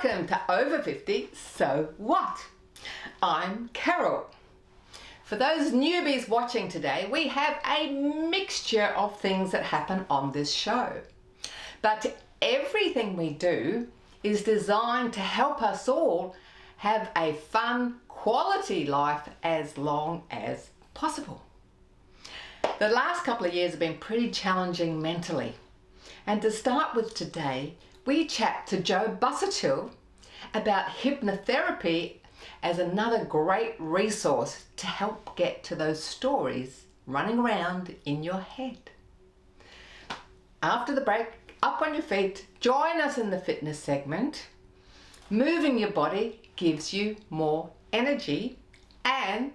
Welcome to Over 50, So What? I'm Carol. For those newbies watching today, we have a mixture of things that happen on this show. But everything we do is designed to help us all have a fun, quality life as long as possible. The last couple of years have been pretty challenging mentally. And to start with today, we chat to Joe Busuttil about hypnotherapy as another great resource to help get to those stories running around in your head. After the break, up on your feet, join us in the fitness segment. Moving your body gives you more energy and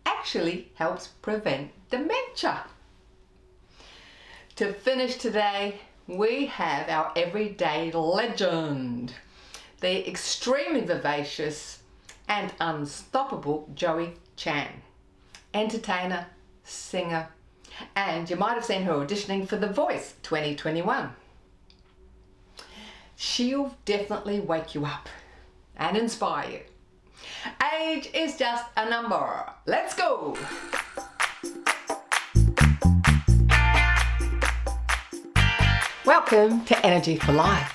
actually helps prevent dementia. To finish today, we have our everyday legend, the extremely vivacious and unstoppable Joey Chan, entertainer, singer, and you might have seen her auditioning for The Voice 2021. She'll definitely wake you up and inspire you. Age is just a number. Let's go! Welcome to Energy for Life.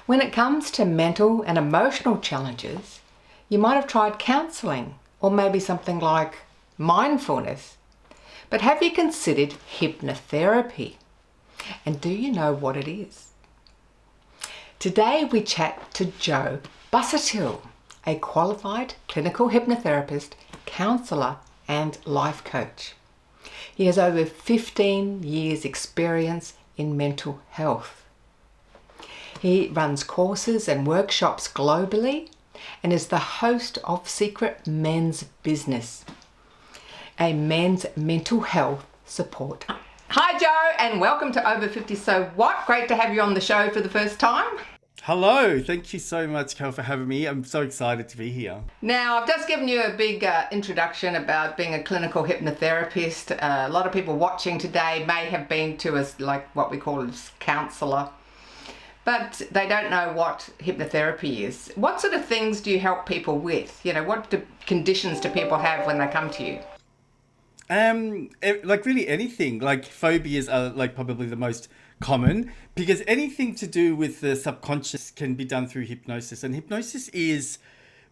When it comes to mental and emotional challenges, you might have tried counselling or maybe something like mindfulness. But have you considered hypnotherapy? And do you know what it is? Today we chat to Joe Busuttil, a qualified clinical hypnotherapist, counsellor and life coach. He has over 15 years experience in mental health. He runs courses and workshops globally and is the host of Secret Men's Business, a men's mental health support. Hi Joe, and welcome to Over 50 So What? Great to have you on the show for the first time. Hello, thank you so much, Cal, for having me. I'm so excited to be here. Now, I've just given you a big introduction about being a clinical hypnotherapist. A lot of people watching today may have been to us like what we call a counsellor, but they don't know what hypnotherapy is. What sort of things do you help people with? You know, what conditions do people have when they come to you? Like really anything. Like phobias are like probably the most common, because anything to do with the subconscious can be done through hypnosis, and hypnosis is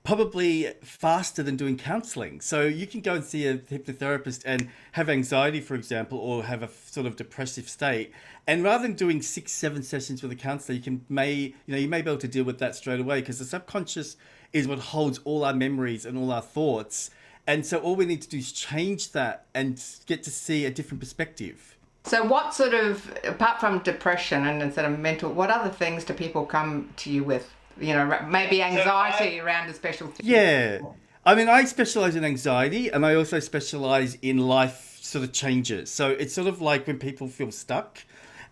probably faster than doing counselling. So you can go and see a hypnotherapist and have anxiety, for example, or have a sort of depressive state, and rather than doing 6-7 sessions with a counsellor, you may be able to deal with that straight away, because the subconscious is what holds all our memories and all our thoughts. And so all we need to do is change that and get to see a different perspective. So what sort of, apart from depression and sort of mental, what other things do people come to you with? You know, maybe anxiety around a special thing. Yeah. I mean, I specialize in anxiety, and I also specialize in life sort of changes. So it's sort of like when people feel stuck.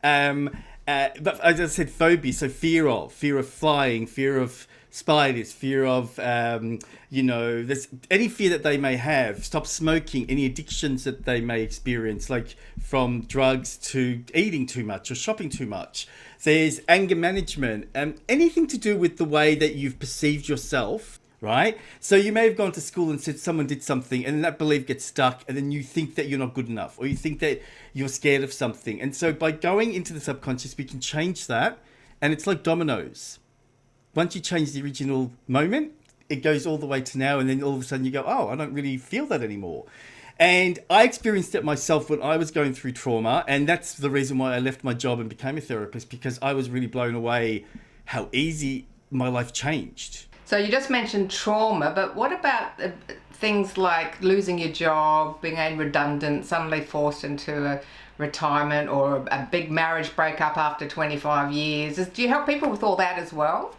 But as I said, phobia, so fear of flying, fear of spiders, fear of, there's any fear that they may have, stop smoking, any addictions that they may experience, like from drugs to eating too much or shopping too much. There's anger management, anything to do with the way that you've perceived yourself, right? So you may have gone to school and said someone did something, and then that belief gets stuck, and then you think that you're not good enough, or you think that you're scared of something. And so by going into the subconscious, we can change that, and it's like dominoes. Once you change the original moment, it goes all the way to now, and then all of a sudden you go, oh, I don't really feel that anymore. And I experienced it myself when I was going through trauma, and that's the reason why I left my job and became a therapist, because I was really blown away how easy my life changed. So you just mentioned trauma, but what about things like losing your job, being made redundant, suddenly forced into a retirement, or a big marriage breakup after 25 years? Do you help people with all that as well?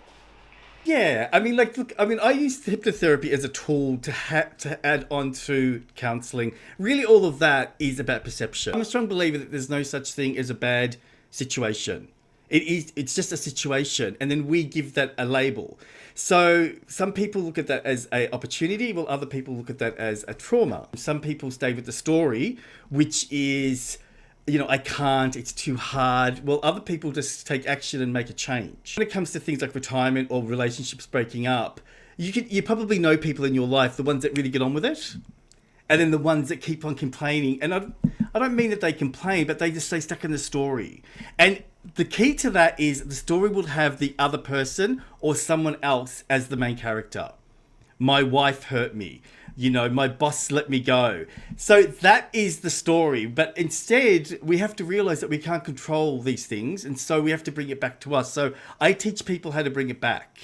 Yeah, I mean, I use hypnotherapy as a tool to add on to counselling. Really, all of that is about perception. I'm a strong believer that there's no such thing as a bad situation. It's just a situation, and then we give that a label. So some people look at that as an opportunity, while other people look at that as a trauma. Some people stay with the story, which is I can't, it's too hard. Well, other people just take action and make a change. When it comes to things like retirement or relationships breaking up, you probably know people in your life, the ones that really get on with it, and then the ones that keep on complaining. And I don't mean that they complain, but they just stay stuck in the story. And the key to that is the story will have the other person or someone else as the main character. My wife hurt me. My boss let me go. So that is the story. But instead, we have to realize that we can't control these things. And so we have to bring it back to us. So I teach people how to bring it back.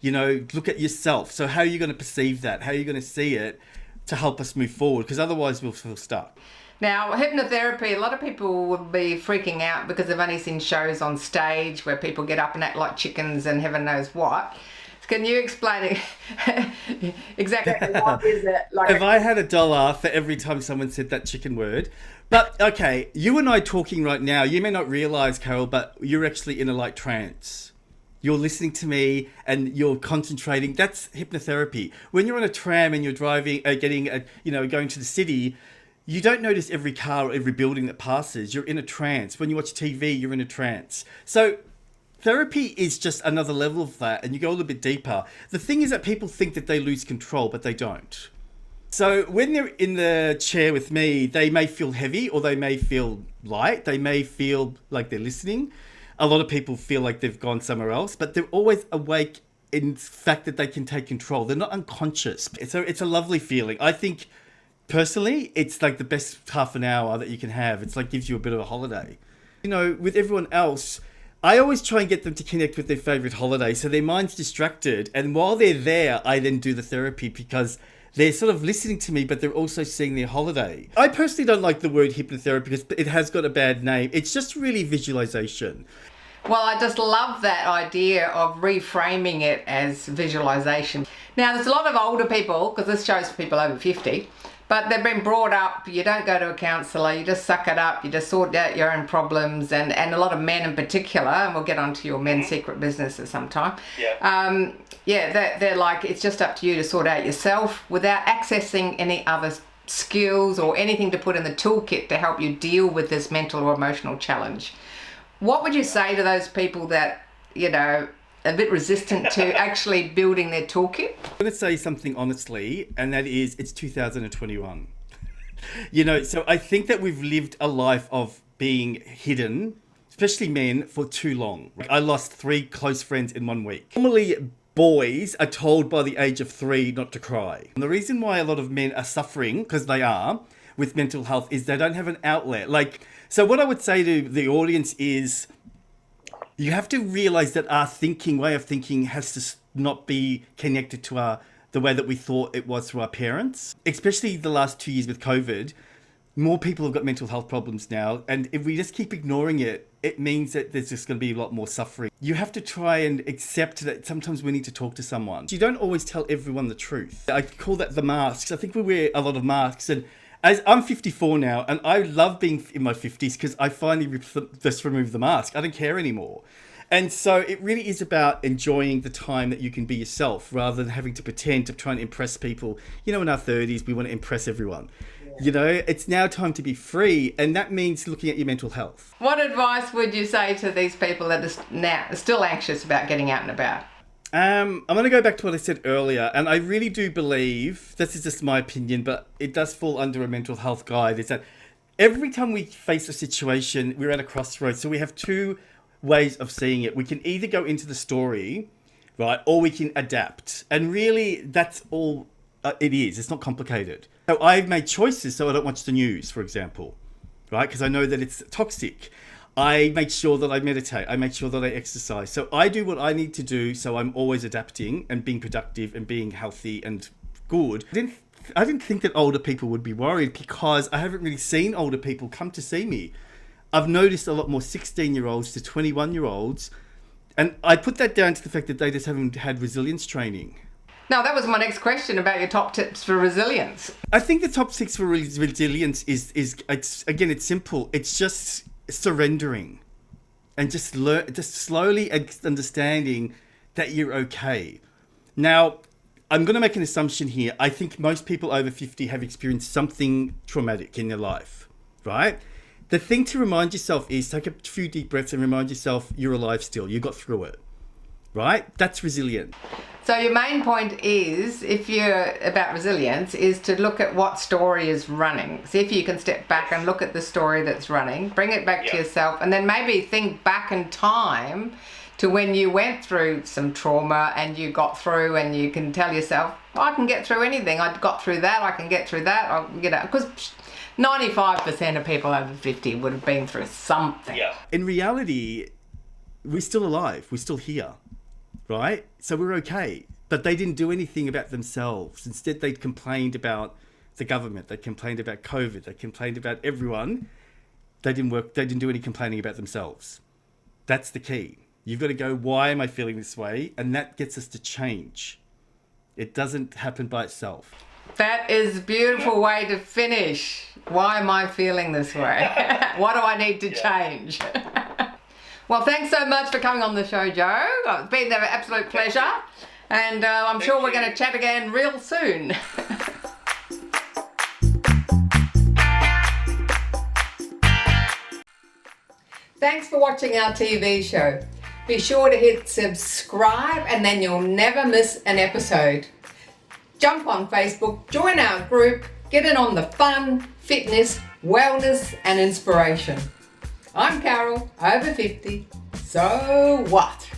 Look at yourself. So how are you going to perceive that? How are you going to see it to help us move forward? Because otherwise we'll feel stuck. Now, hypnotherapy, a lot of people would be freaking out because they've only seen shows on stage where people get up and act like chickens and heaven knows what. Can you explain exactly what is it? Like if I had $1 for every time someone said that chicken word. But okay, you and I talking right now, you may not realize, Carol, but you're actually in a light trance. You're listening to me and you're concentrating. That's hypnotherapy. When you're on a tram and you're driving, going to the city, you don't notice every car or every building that passes. You're in a trance. When you watch TV, you're in a trance. So therapy is just another level of that, and you go a little bit deeper. The thing is that people think that they lose control, but they don't. So when they're in the chair with me, they may feel heavy or they may feel light. They may feel like they're listening. A lot of people feel like they've gone somewhere else, but they're always awake in the fact that they can take control. They're not unconscious. So it's a lovely feeling. I think personally, it's like the best half an hour that you can have. It's like gives you a bit of a holiday. With everyone else, I always try and get them to connect with their favorite holiday. So their mind's distracted. And while they're there, I then do the therapy because they're sort of listening to me, but they're also seeing their holiday. I personally don't like the word hypnotherapy because it has got a bad name. It's just really visualization. Well, I just love that idea of reframing it as visualization. Now, there's a lot of older people, because this show's for people over 50, but they've been brought up, you don't go to a counsellor, you just suck it up, you just sort out your own problems, and a lot of men in particular, and we'll get onto your men's secret business at some time. They're like, it's just up to you to sort out yourself without accessing any other skills or anything to put in the toolkit to help you deal with this mental or emotional challenge. What would you say to those people that, a bit resistant to actually building their toolkit? I'm going to say something honestly, and that is it's 2021. So I think that we've lived a life of being hidden, especially men, for too long. I lost 3 close friends in 1 week. Normally, boys are told by the age of 3 not to cry. And the reason why a lot of men are suffering, because they are, with mental health, is they don't have an outlet. So what I would say to the audience is, you have to realize that our way of thinking has to not be connected to the way that we thought it was through our parents. Especially the last 2 years with COVID, more people have got mental health problems now. And if we just keep ignoring it, it means that there's just going to be a lot more suffering. You have to try and accept that sometimes we need to talk to someone. You don't always tell everyone the truth. I call that the masks. I think we wear a lot of masks. And as I'm 54 now, and I love being in my 50s because I finally just removed the mask. I don't care anymore. And so it really is about enjoying the time that you can be yourself rather than having to pretend to try and impress people. In our 30s, we want to impress everyone. It's now time to be free, and that means looking at your mental health. What advice would you say to these people that are still anxious about getting out and about? I'm going to go back to what I said earlier, and I really do believe, this is just my opinion, but it does fall under a mental health guide, is that every time we face a situation, we're at a crossroads. So we have 2 ways of seeing it. We can either go into the story, right, or we can adapt. And really, that's all it is. It's not complicated. So I've made choices so I don't watch the news, for example, right, because I know that it's toxic. I make sure that I meditate. I make sure that I exercise. So I do what I need to do. So I'm always adapting and being productive and being healthy and good. I didn't think that older people would be worried because I haven't really seen older people come to see me. I've noticed a lot more 16-year-olds to 21-year-olds. And I put that down to the fact that they just haven't had resilience training. Now, that was my next question about your top tips for resilience. I think the top 6 for resilience is it's simple. It's just surrendering and just slowly understanding that you're okay. Now, I'm going to make an assumption here. I think most people over 50 have experienced something traumatic in their life, right? The thing to remind yourself is take a few deep breaths and remind yourself you're alive still. You got through it, right? That's resilient. So your main point is, if you're about resilience, is to look at what story is running. See if you can step back and look at the story that's running, bring it back to yourself, and then maybe think back in time to when you went through some trauma and you got through, and you can tell yourself, I can get through anything. I got through that, I can get through that. Because 95% of people over 50 would have been through something. Yeah. In reality, we're still alive. We're still here, right? So we're okay. But they didn't do anything about themselves. Instead, they complained about the government. They complained about COVID. They complained about everyone. They didn't do any complaining about themselves. That's the key. You've got to go, why am I feeling this way? And that gets us to change. It doesn't happen by itself. That is a beautiful way to finish. Why am I feeling this way? What do I need to change? Well, thanks so much for coming on the show, Joe. It's been an absolute pleasure. And I'm sure we're going to chat again real soon. Thanks for watching our TV show. Be sure to hit subscribe and then you'll never miss an episode. Jump on Facebook, join our group, get in on the fun, fitness, wellness and inspiration. I'm Carol, over 50. So what?